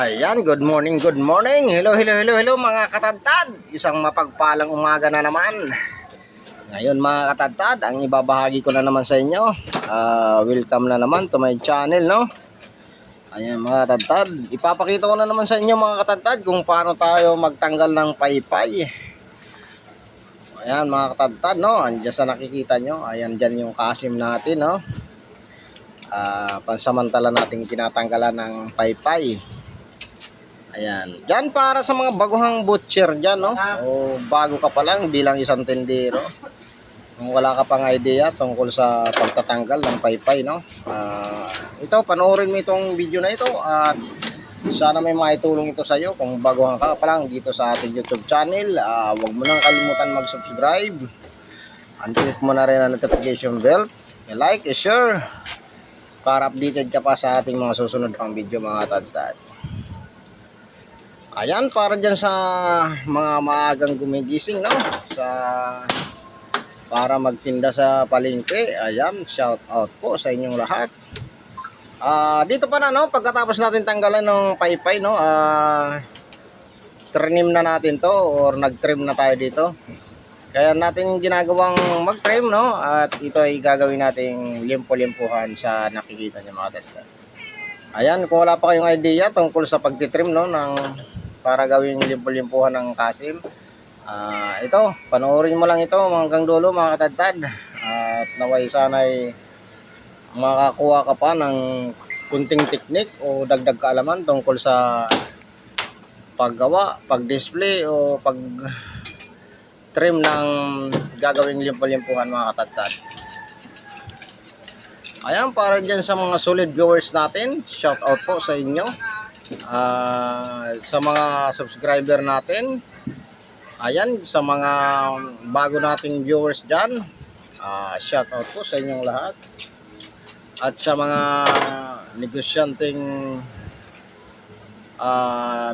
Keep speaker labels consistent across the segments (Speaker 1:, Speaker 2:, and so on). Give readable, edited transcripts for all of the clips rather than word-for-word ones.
Speaker 1: Ayan, good morning, good morning. Hello mga katadtad. Isang mapagpalang umaga na naman. Ngayon mga katadtad, ang ibabahagi ko na naman sa inyo. Welcome na naman to my channel, no? Ayan mga katadtad, ipapakita ko na naman sa inyo mga katadtad kung paano tayo magtanggal ng paypay. Ayan mga katadtad, no? Andiyan sa nakikita nyo, ayan dyan yung kasim natin, no? Pansamantala nating tinatanggalan ng paypay. Ayan. Diyan para sa mga baguhang butcher dyan, no? O bago ka pa lang bilang isang tindero. Kung wala ka pang idea tungkol sa pagtatanggal ng paypay, no? Ito, panoorin mo itong video na ito at sana may maitulong ito sa iyo kung baguhan ka pa lang dito sa ating YouTube channel. Huwag mo nang kalimutan mag-subscribe. Click mo na rin ang notification bell. I-like, i-share para updated ka pa sa ating mga susunod pang video mga tadtad. Ayan, para dyan sa mga maagang gumigising, no? Para magtinda sa palengke. Ayan, shout out po sa inyong lahat. Dito pa na, no? Pagkatapos natin tanggalan ng paypay, no? Trim na natin to or nag-trim na tayo dito. Kaya natin ginagawang mag-trim, no? At ito ay gagawin nating limpo-limpuhan sa nakikita niyo mga tadtad. Ayan, kung wala pa kayong idea tungkol sa pagtitrim, no? Para gawing limpo-limpuhan ng kasim. Ito, panoorin mo lang ito hanggang dulo mga katadtad. At naway sana'y makakuha ka pa ng kunting teknik o dagdag kaalaman tungkol sa paggawa, pag-display o pag-trim ng gagawing limpo-limpuhan mga katadtad. Ayan, para dyan sa mga solid viewers natin, shout out po sa inyo. Sa mga subscriber natin, ayan, sa mga bago nating viewers dyan, shout out po sa inyong lahat. At sa mga negosyanteng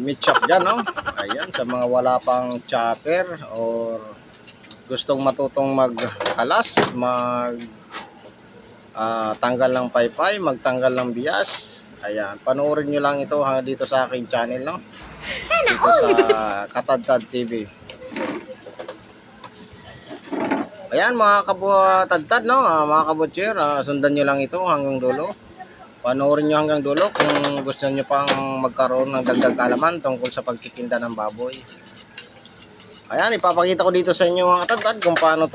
Speaker 1: meat shop dyan, no? Ayan, sa mga wala pang chopper or gustong matutong magkalas, tanggal ng paypay, magtanggal ng bias. Ayan, panoorin nyo lang ito dito sa aking channel, no? Dito sa Katadtad TV. Ayan mga kabutadtad, no? Mga kabutcher, sundan nyo lang ito hanggang dulo. Panoorin nyo hanggang dulo kung gusto nyo pang magkaroon ng dagdag kaalaman tungkol sa pagtitinda ng baboy. Ayan, ipapakita ko dito sa inyo mga katadtad kung paano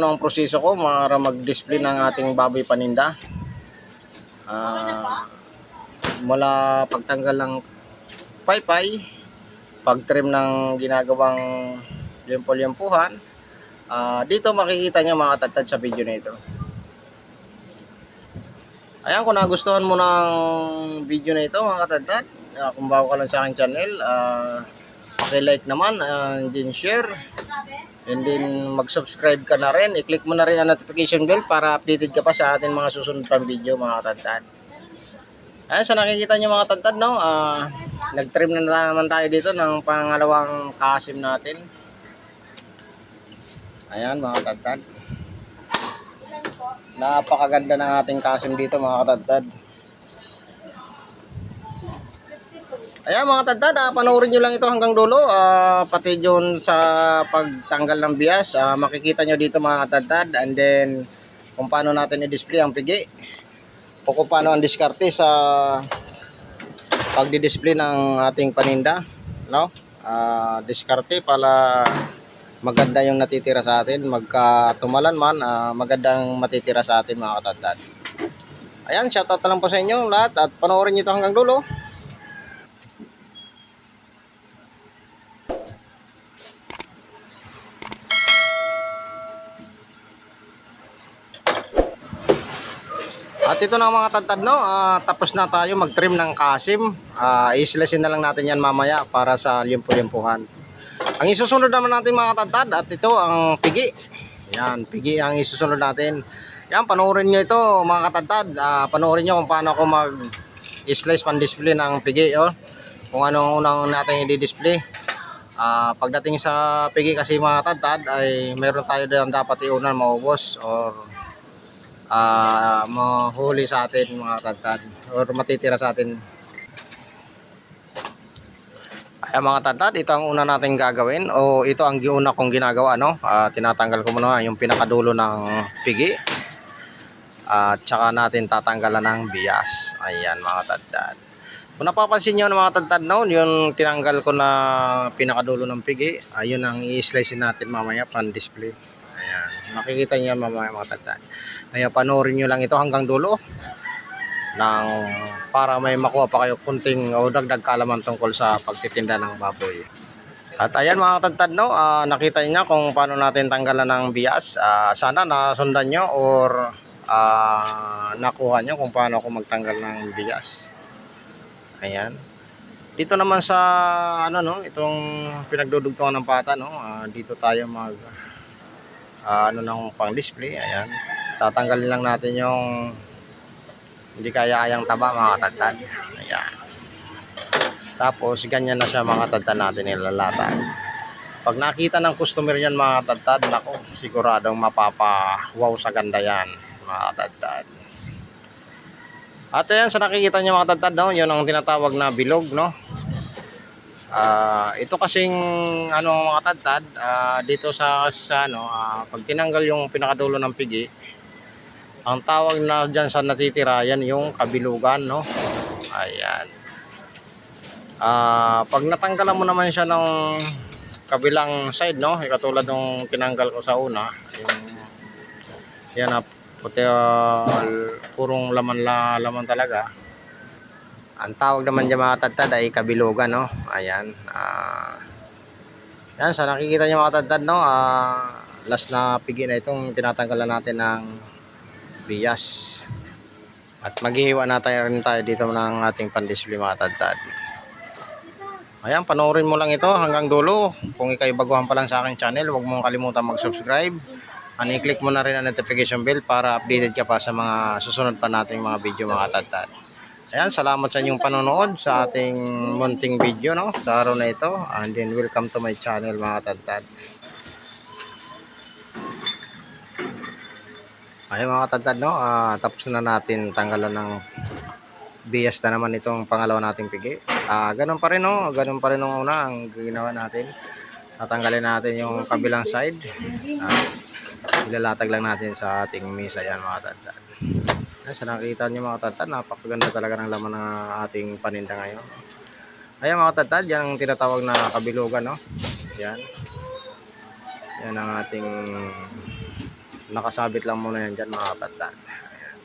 Speaker 1: ang proseso ko para mag-display ng ating baboy paninda. Mula pagtanggal ng paypay, pag-trim ng ginagawang limpo-limpuhan. Dito makikita nyo mga katadtad sa video na ito. Ayan, kung nagustuhan mo ng video na ito mga katadtad, kung bago ka lang sa aking channel, like naman, and then share, and then mag-subscribe ka na rin. I-click mo na rin ang notification bell para updated ka pa sa ating mga susunod pang video mga katadtad. Ayan, sa nakikita nyo mga katadtad, no? Nag-trim na naman tayo dito ng pangalawang kasim natin. Ayan mga katadtad, napakaganda ng ating kasim dito mga katadtad. Ayan mga katadtad, panoorin nyo lang ito hanggang dulo. Pati yun sa pagtanggal ng bias, makikita nyo dito mga katadtad. And then kung paano natin i-display ang pigi o kung paano ang diskarte sa pagdi-display ng ating paninda, no? Diskarte para maganda yung natitira sa atin. Magkatumalan man, magandang matitira sa atin mga katadtad. Ayan, shoutout na lang po sa inyo lahat at panoorin nyo ito hanggang dulo. At ito na mga katadtad, no? Tapos na tayo mag-trim ng kasim. Islesin na lang natin yan mamaya para sa limpo-limpuhan. Ang isusunod naman natin mga katadtad, at ito ang pigi. Yan, pigi ang isusunod natin. Yan, panoorin nyo ito mga katadtad. Panoorin nyo kung paano ako mag-slice pan-display ng pigi, oh. Kung ano unang natin i-display. Pagdating sa pigi kasi mga katadtad ay meron tayo din dapat iunan maubos or mahuli sa atin mga katadtad or matitira sa atin. Kaya mga tantad, ito ang una nating gagawin o ito ang giuna kong ginagawa, no? Tinatanggal ko muna yung pinakadulo ng pigi at saka natin tatanggalan ng bias. Ayan mga tantad. Kung napapansin nyo mga tantad, no, yung tinanggal ko na pinakadulo ng pigi, ayun ang i-slice natin mamaya pan display. Ayan, makikita nyo mamaya mga tantad. Kaya panoorin nyo lang ito hanggang dulo ng para may makuha pa kayo kunting o dagdag kaalaman tungkol sa pagtitinda ng baboy. At ayan mga tantad, no, nakita niyo kung paano natin tanggalan ng bias. Sana nasundan nyo or nakuha nyo kung paano ako magtanggal ng bias. Ayan. Dito naman sa ano, no, itong pinagdudugtungan ng pata, no, dito tayo mag ano ng pang-display. Ayan. Tatanggalin lang natin yung hindi kaya-ayang taba mga tantad. Ayan. Tapos ganyan na siya mga tantad natin nilalatag. Pag nakita ng customer yan mga tantad, nako, siguradong mapapa-wow sa ganda yan mga tantad. At ayan, sa nakikita nyo mga tantad, no, yun ang tinatawag na bilog, no. Ito kasing ano mga tantad, dito sa ano, pag tinanggal yung pinakadulo ng pigi, ang tawag na dyan sa natitira, yan yung kabilugan, no. Ayan. Pag natanggalan mo naman siya ng kabilang side, no, katulad nung tinanggal ko sa una, yung yan na puti, purong laman talaga. Ang tawag naman dyan mga tantad ay kabilugan, no. Ayan. Yan, sa nakikita nyo mga tantad, no, last na pigi na itong tinatanggalan natin ng bias. At maghihiwa na rin tayo dito ng ating pandisplay mga tantad. Ayan, panoorin mo lang ito hanggang dulo. Kung ikay baguhan pa lang sa aking channel, huwag mong kalimutan mag-subscribe. I-click mo na rin ang notification bell para updated ka pa sa mga susunod pa nating mga video mga tantad. Ayan, salamat sa inyong panonood sa ating munting video, no, sa araw na ito. And then welcome to my channel mga tantad. Ayan mga tantad, no, tapos na natin tanggalan ng bias na naman itong pangalawa nating pigi. Ganun pa rin, no, ganun pa rin nung una ang ginawa natin. Tatanggalin natin yung kabilang side. Ilalatag lang natin sa ating mesa yan mga tantad. Sa nakikita nyo mga tantad, napakaganda talaga ng laman ng ating paninda ngayon. Ayan mga tantad, yan ang tinatawag na kabilugan, no. Yan. Yan ang ating nakasabit lang muna yan dyan mga tantad. Ayan.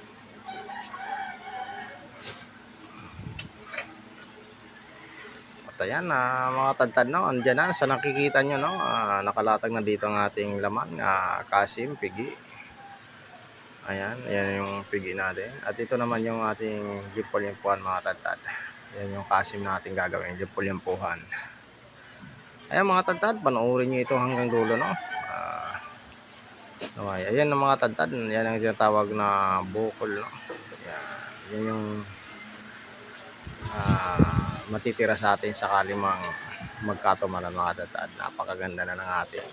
Speaker 1: At ayan mga tantad, no, andyan na sa nakikita nyo, no, nakalatag na dito ang ating laman, kasim, pigi. Ayan, ayan yung pigi natin. At ito naman yung ating limpol-limpuhan mga tantad. Ayan yung kasim natin gagawin, limpol-limpuhan. Ayan mga tantad, panoorin nyo ito hanggang dulo, no. Okay, ayan ang mga tantad, yan ang tinatawag na bukol, no. Ayan, yan yung matitira sa atin sakali mang magkatumaran mga tantad. Napakaganda na ng ating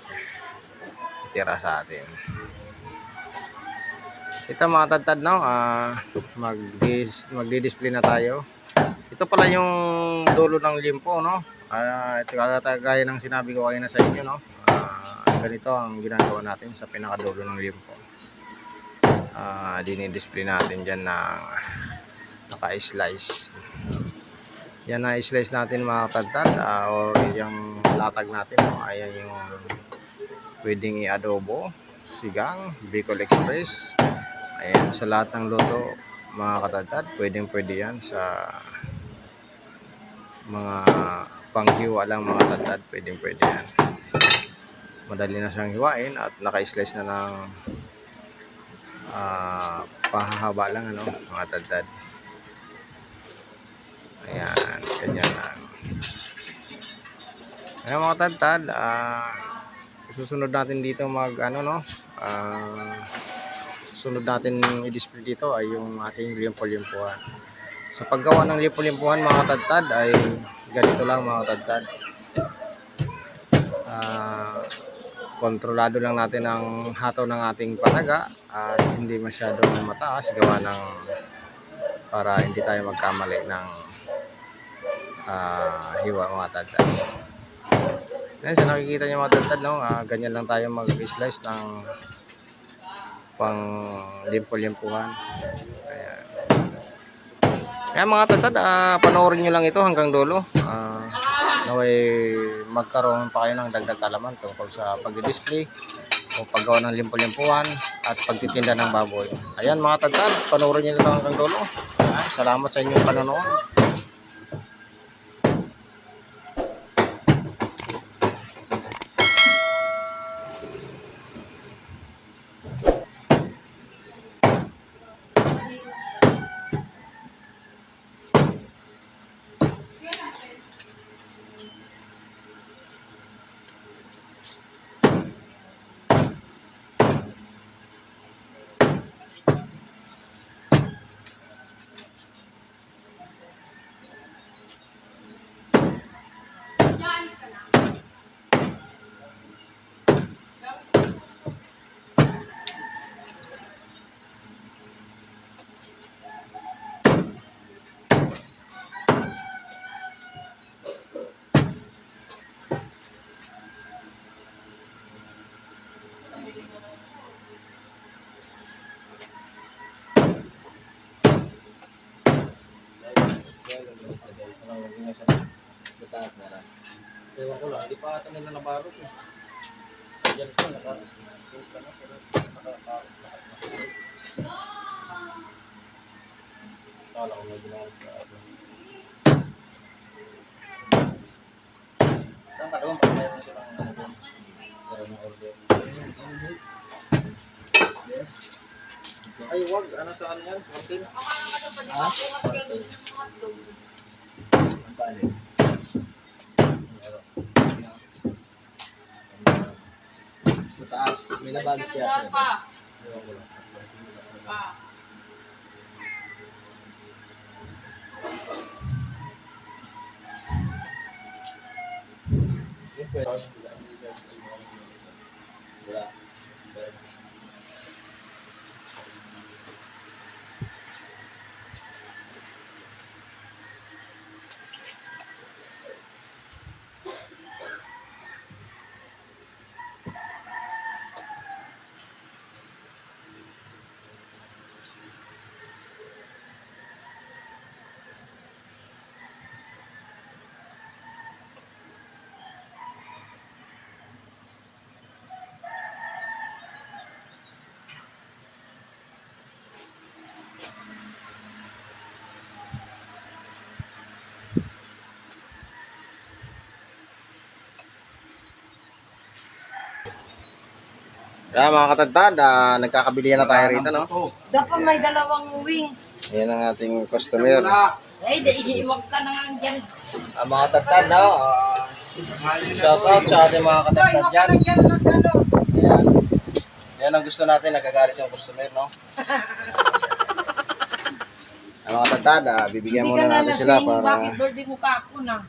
Speaker 1: tira sa atin. Ito mga tantad, no, magdi-display na tayo. Ito pala yung dulo ng limpo, no. Ito kagaya ng sinabi ko kanina sa inyo, no. Ganito ang ginagawa natin sa pinakadulo ng limpo. Dinidisplay natin dyan na naka-slice. Yan na i-slice natin mga tantad, or yung latag natin, no. Ayan yung pwedeng i-adobo, sigang, Bicol Express. Ayan, sa lahat ng luto mga katantad, pwede yan sa mga panghiwa lang mga tantad, pwede yan. Madali na siyang hiwain at naka-slice na ng pahahaba lang, ano, mga tantad. Ayan, ganyan lang. Ayan mga tantad, susunod natin dito susunod natin i-display dito ay yung ating limpol-limpuhan. Sa paggawa ng limpol-limpuhan mga tantad ay ganito lang mga tantad. Kontrolado lang natin ang hataw ng ating panaga at hindi masyadong mataas gawa ng para hindi tayo magkamali ng hiwa mga tadtad. Yan, sa nakikita nyo mga tadtad, no? Ganyan lang tayo mag-slice ng pang limpo-limpuhan. Ayan. Kaya mga tadtad, panoorin nyo lang ito hanggang dulo. Naway magkaroon pa kayo ng dagdag kalaman tungkol sa pag-display o paggawa ng limpo-limpuhan at pagtitinda ng baboy. Ayan mga tadtad, panoorin nyo ito hanggang dulo. Salamat sa inyong panonood. Ewan ko lang, hindi pa ata nila nabarot eh. Diyan ko, naka-suit ka na, pero naka-barot. Kala ko may ginamit ka ata. Saan ka doon? Pag mayroon silang ano doon? Meron ng order. Yes. Ay, wag. Ano saan yan? Martin? Ha? Martin. Ang pali. Mataas. May nabalot siya sir. Ewan ko lang. Wala. Kaya mga katagtad, nagkakabilihan na tayo rito, no?
Speaker 2: Dapat may dalawang wings.
Speaker 1: Yan ang ating customer.
Speaker 2: Ay, iiwag ka na nga dyan.
Speaker 1: Mga katagtad, no? Shout out sa ating mga katagtad dyan. Ayan. Yan ang gusto natin, nagagalit yung customer, no? Mga katagtad, bibigyan muna natin sila para...
Speaker 2: Bakit birthday mo ka ako na?